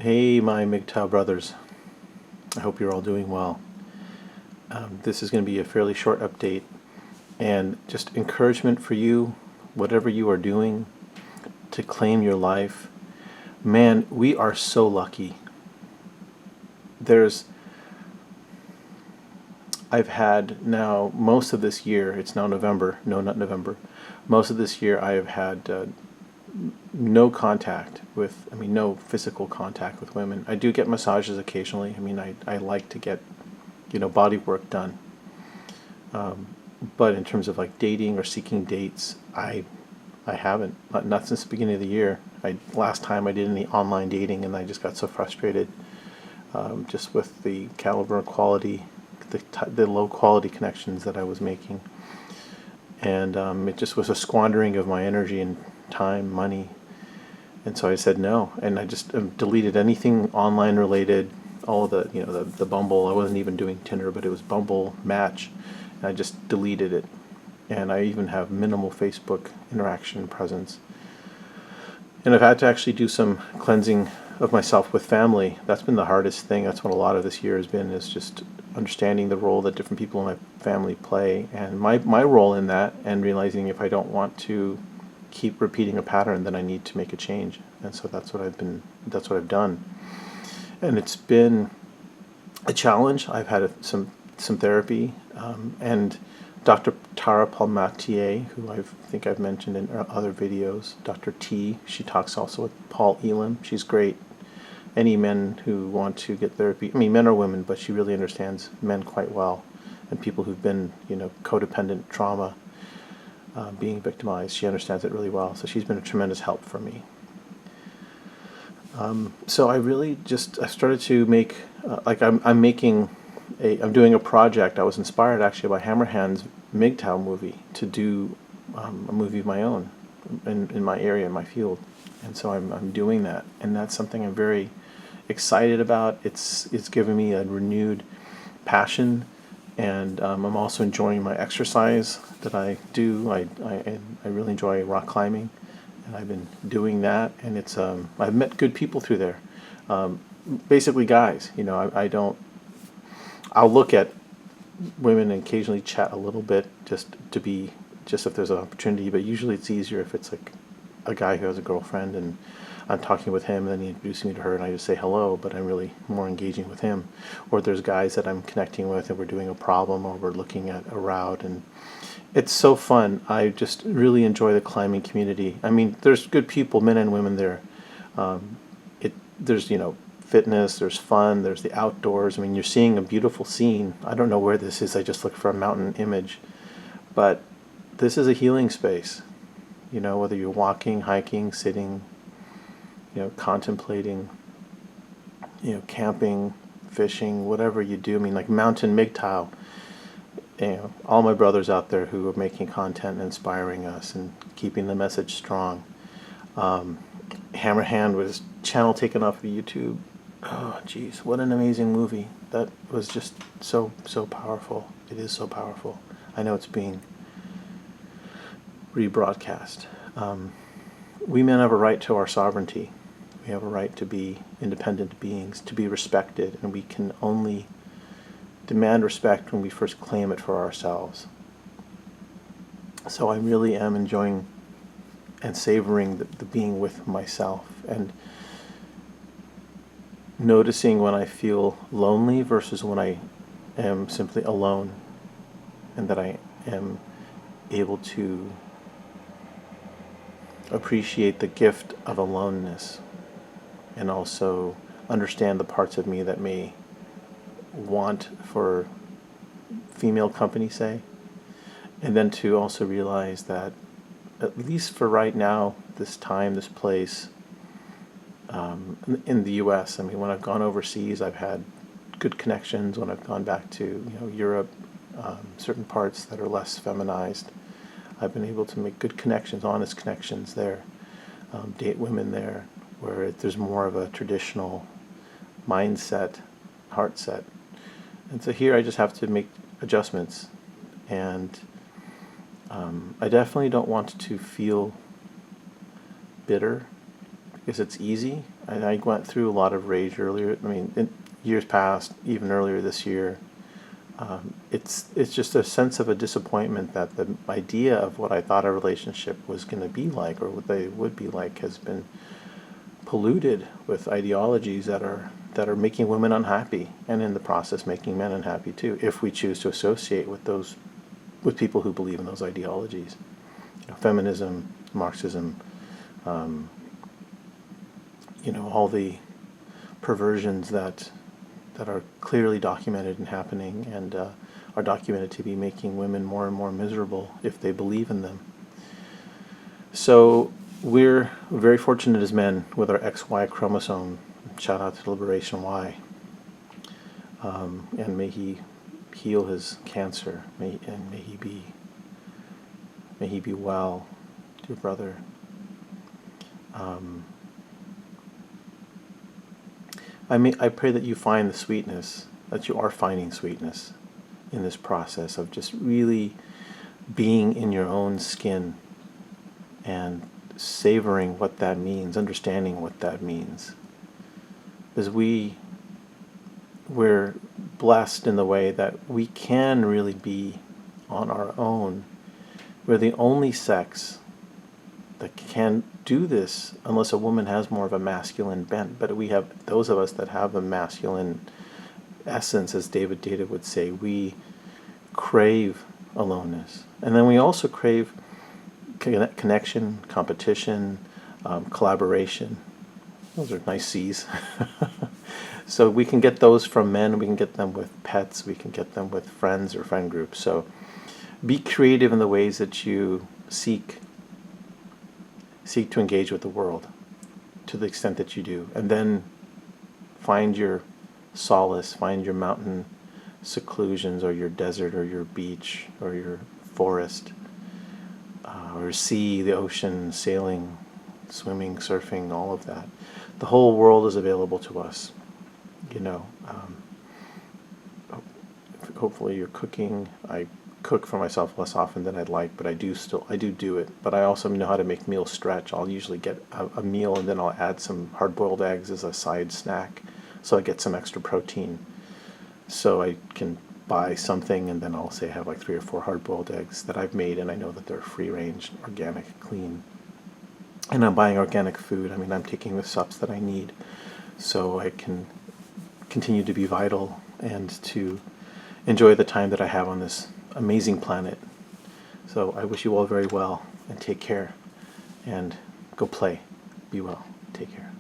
Hey, my MGTOW brothers. I hope you're all doing well. This is going to be a fairly short update and just encouragement for you, whatever you are doing, to claim your life. Man, we are so lucky. I've had now most of this year, it's now November, no, not November, most of this year I have had no no physical contact with women. I do get massages occasionally. I like to get, body work done. But in terms of like dating or seeking dates, I haven't, not since the beginning of the year. Last time I did any online dating and I just got so frustrated, just with the caliber and quality, the low quality connections that I was making. And it just was a squandering of my energy and time, money. And so I said no, and I just deleted anything online related, all of the Bumble. I wasn't even doing Tinder, but it was Bumble, Match, and I just deleted it. And I even have minimal Facebook interaction presence. And I've had to actually do some cleansing of myself with family. That's been the hardest thing. That's what a lot of this year has been, is just understanding the role that different people in my family play, and my role in that, and realizing if I don't want to keep repeating a pattern, then I need to make a change. And so that's what I've done. And it's been a challenge. I've had some therapy, and Dr. Tara Palmatier, who I think I've mentioned in other videos, Dr. T, she talks also with Paul Elam. She's great. Any men who want to get therapy, men or women, but she really understands men quite well, and people who've been, codependent trauma, being victimized. She understands it really well. So she's been a tremendous help for me. So I started to make, I'm doing a project. I was inspired actually by Hammerhand's MGTOW movie to do a movie of my own in my area, in my field. And so I'm doing that, and that's something I'm very excited about. It's given me a renewed passion, and I'm also enjoying my exercise that I do. I really enjoy rock climbing, and I've been doing that, and it's I've met good people through there. Basically guys, I'll look at women and occasionally chat a little bit, just if there's an opportunity, but usually it's easier if it's like a guy who has a girlfriend and I'm talking with him, and then he introduces me to her and I just say hello, but I'm really more engaging with him. Or there's guys that I'm connecting with and we're doing a problem, or we're looking at a route, and it's so fun. I just really enjoy the climbing community. There's good people, men and women there. There's fitness, there's fun, there's the outdoors. You're seeing a beautiful scene. I don't know where this is. I just looked for a mountain image, but this is a healing space. Whether you're walking, hiking, sitting, contemplating, camping, fishing, whatever you do. Like Mountain MGTOW, all my brothers out there who are making content and inspiring us and keeping the message strong. Hammerhand was channel taken off of YouTube. Oh, geez, what an amazing movie. That was just so powerful. It is so powerful. I know it's being rebroadcast. We men have a right to our sovereignty. We have a right to be independent beings, to be respected, and we can only demand respect when we first claim it for ourselves. So I really am enjoying and savoring the being with myself, and noticing when I feel lonely versus when I am simply alone, and that I am able to appreciate the gift of aloneness, and also understand the parts of me that may want for female company, say, and then to also realize that, at least for right now, this time, this place, in the U.S., when I've gone overseas, I've had good connections. When I've gone back to Europe, certain parts that are less feminized, I've been able to make good connections, honest connections there, date women there, where there's more of a traditional mindset, heart set. And so here I just have to make adjustments, and I definitely don't want to feel bitter, because it's easy. I went through a lot of rage earlier. I mean, in years past, even earlier this year. It's just a sense of a disappointment that the idea of what I thought a relationship was going to be like, or what they would be like, has been polluted with ideologies that are making women unhappy, and in the process making men unhappy too, if we choose to associate with people who believe in those ideologies. Feminism, Marxism, all the perversions that are clearly documented and happening, and are documented to be making women more and more miserable if they believe in them. So we're very fortunate as men with our XY chromosome. Shout out to Liberation Y. And may he heal his cancer. May he be well, dear brother. I pray that you find the sweetness, that you are finding sweetness in this process of just really being in your own skin and savoring what that means, understanding what that means. Because we're blessed in the way that we can really be on our own. We're the only sex that can do this, unless a woman has more of a masculine bent. But we have those of us that have a masculine essence, as David Data would say. We crave aloneness, and then we also crave connection, competition, collaboration. Those are nice C's. So we can get those from men. We can get them with pets. We can get them with friends or friend groups. So be creative in the ways that you seek to engage with the world, to the extent that you do, and then find your solace, find your mountain seclusions, or your desert, or your beach, or your forest, or sea, the ocean, sailing, swimming, surfing, all of that. The whole world is available to us. Hopefully you're cooking. I cook for myself less often than I'd like, but I do it. But I also know how to make meals stretch. I'll usually get a meal, and then I'll add some hard-boiled eggs as a side snack, so I get some extra protein. So I can buy something, and then I'll say I have like 3 or 4 hard-boiled eggs that I've made, and I know that they're free-range, organic, clean. And I'm buying organic food. I mean, I'm taking the subs that I need, so I can continue to be vital and to enjoy the time that I have on this amazing planet. So I wish you all very well, and take care, and go play. Be well. Take care.